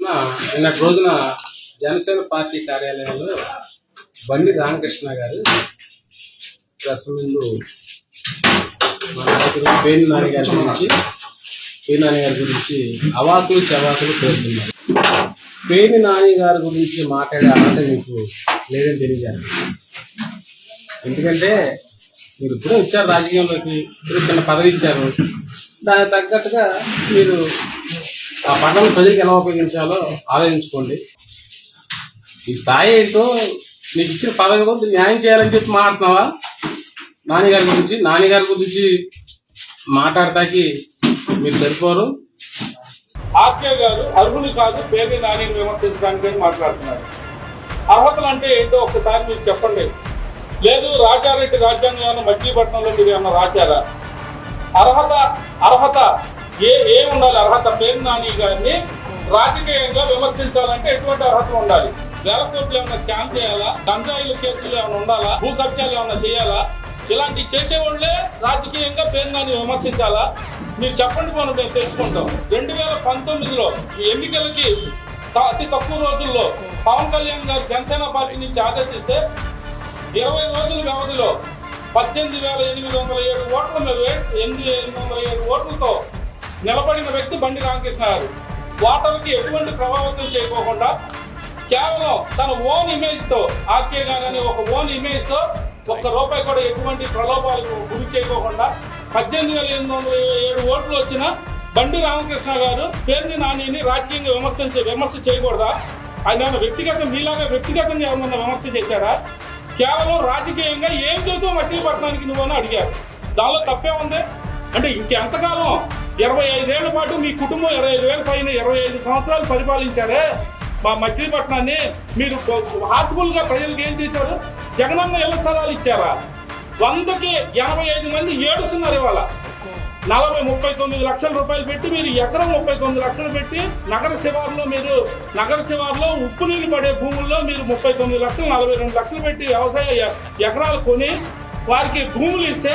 నిన్నటి రోజున జనసేన పార్టీ కార్యాలయంలో బండి రామకృష్ణ గారు ప్రెస్ ముందు మన నాయకుడు పేర్ని నాని గారి గురించి అవాకులు చవాకులు పేర్కొన్నారు. పేర్ని నాని గారి గురించి మాట్లాడే అర్హత మీకు లేదని తెలియజేయాలి. ఎందుకంటే మీరు ఇప్పుడే వచ్చారు రాజకీయంలోకి, ఇప్పుడు చిన్న పదవి ఇచ్చారు, దానికి తగ్గట్టుగా మీరు ఆ పదవిని ప్రజలకు ఎలా ఉపయోగించాలో ఆలోచించుకోండి. ఈ స్థాయి ఏంటో నీకు ఇచ్చిన పదవి గురించి న్యాయం చేయాలని చెప్పి మాట్లాడుతున్నావా? నాన్నగారి గురించి మాట్లాడటానికి మీరు సరిపోరు. ఆర్కే గారు అర్హులు కాదు పేర్ని నాని విమర్శించడానికి మాట్లాడుతున్నారు. అర్హతలు అంటే ఏంటో ఒక్కసారి మీరు చెప్పండి. లేదు రాజారెడ్డి రాజ్యాంగంలో మచిలీపట్నంలో మీరు ఏమన్నా రాశారా? అర్హత ఏ ఉండాలి? అర్హత పేర్ని నాని గారిని రాజకీయంగా విమర్శించాలంటే ఎటువంటి అర్హత ఉండాలి? వేల కోట్లు ఏమైనా స్కామ్ చేయాలా? గంజాయిలు కేసులు ఏమైనా ఉండాలా? భూ కబ్జాలు ఏమైనా చేయాలా? ఇలాంటివి చేసేవాళ్ళే రాజకీయంగా పేర్ని నాని విమర్శించాలా? మీరు చెప్పండి, మనం మేము తెలుసుకుంటాం. 2019లో ఎన్నికలకి అతి తక్కువ రోజుల్లో పవన్ కళ్యాణ్ గారు జనసేన పార్టీ నుంచి ఆదేశిస్తే 20 రోజుల వ్యవధిలో 18,807 ఓట్ల మీద 807 ఓట్లతో నిలబడిన వ్యక్తి బండి రామకృష్ణ గారు. ఓటర్కి ఎటువంటి ప్రభావితం చేయకోకుండా కేవలం తన ఓన్ ఇమేజ్తో, ఆర్కే గారు అనే ఒక ఓన్ ఇమేజ్తో ₹1 కూడా ఎటువంటి ప్రలోభాలకు గురి చేయకోకుండా 18,807 ఓట్లు వచ్చిన బండి రామకృష్ణ గారు పేర్ని నానిని రాజకీయంగా విమర్శ చేయకూడదా? ఆయన మీలాగా వ్యక్తిగతంగా ఏమన్నా విమర్శ చేశారా? కేవలం రాజకీయంగా ఏం చేసో మచిలీపట్నానికి నువ్వని అడిగారు. దానిలో తప్పే ఉంది. అంటే ఇంకెంతకాలం 25 ఏళ్ల పాటు మీ కుటుంబం 25,000 పైన 25 సంవత్సరాలు పరిపాలించారే మా మచిలీపట్నాన్ని. మీరు హార్ట్ఫుల్గా ప్రజలకు ఏం చేశారు? జగనన్న ఇళ్ల స్థలాలు ఇచ్చారా? 100కి 85 మంది ఏడుస్తున్నారు. ఇవాళ 39 లక్షల రూపాయలు పెట్టి మీరు ఎకరం 39 లక్షలు పెట్టి నగర శివారులో ఉప్పు నీళ్ళు పడే భూముల్లో మీరు 39 లక్షలు 42 లక్షలు పెట్టి వ్యవసాయ ఎకరాలు కొని వారికి భూములు ఇస్తే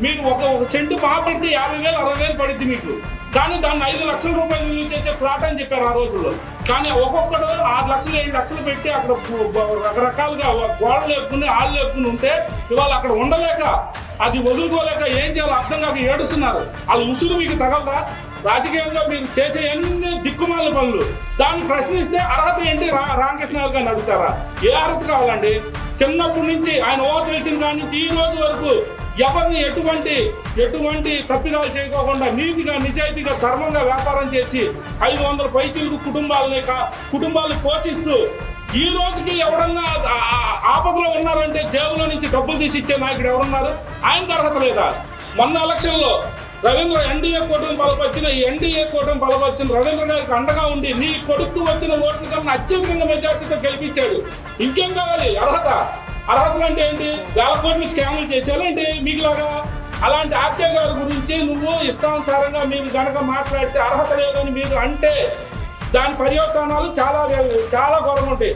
మీకు ఒక సెంటు పడితే 50,000 60,000 పడుద్ది మీకు. కానీ దాన్ని 5 లక్షల రూపాయలు విలువ చేసే ప్లాట్ అని చెప్పారు ఆ రోజుల్లో. కానీ ఒక్కొక్కడు 6 లక్షలు 7 లక్షలు పెట్టి అక్కడ రకరకాలుగా గోడలు లేపుకుని ఆళ్ళు లేపుకుని ఉంటే ఇవాళ అక్కడ ఉండలేక, అది వదులుకోలేక ఏం చేయాలో అర్థం కాక ఏడుస్తున్నారు. వాళ్ళ ఉసురు మీకు తగలరా? రాజకీయంగా మీరు చేసే ఎన్ని దిక్కుమాల పనులు దాన్ని ప్రశ్నిస్తే అర్హత ఏంటి? రామకృష్ణ గారిని అడుగుతారా? ఏ అర్హత కావాలండి? చిన్నప్పటి నుంచి ఆయన తెలిసిన కాడి నుంచి ఈ రోజు వరకు ఎవరిని ఎటువంటి తప్పిదాలు చేయకోకుండా నీతిగా నిజాయితీగా ధర్మంగా వ్యాపారం చేసి 500 పైచీలకు కుటుంబాలు పోషిస్తూ ఈ రోజుకి ఎవరన్నా ఆపదలో ఉన్నారంటే జేబులో నుంచి డబ్బులు తీసి ఇచ్చే నాయకుడు ఎవరున్నారు? ఆయనకు అర్హత లేదా? మొన్న ఎలక్షన్లో రవీంద్ర ఎన్డీఏ కూటమి బలపరిచిన రవీంద్ర గారికి అండగా ఉండి నీ కొడుకు వచ్చిన ఓట్ల కన్నా అత్యధికంగా మెజార్టీతో గెలిపించాడు. ఇంకేం కావాలి? అర్హతలు అంటే ఏంటి? వేల కోట్లు స్కాములు చేసేయాలంటే మీకులాగా. అలాంటి ఆర్కే గారి గురించి నువ్వు ఇష్టానుసారంగా మీరు కనుక మాట్లాడితే అర్హత లేదని మీరు అంటే దాని పర్యవసానాలు చాలా ఘోరంగా ఉంటాయి.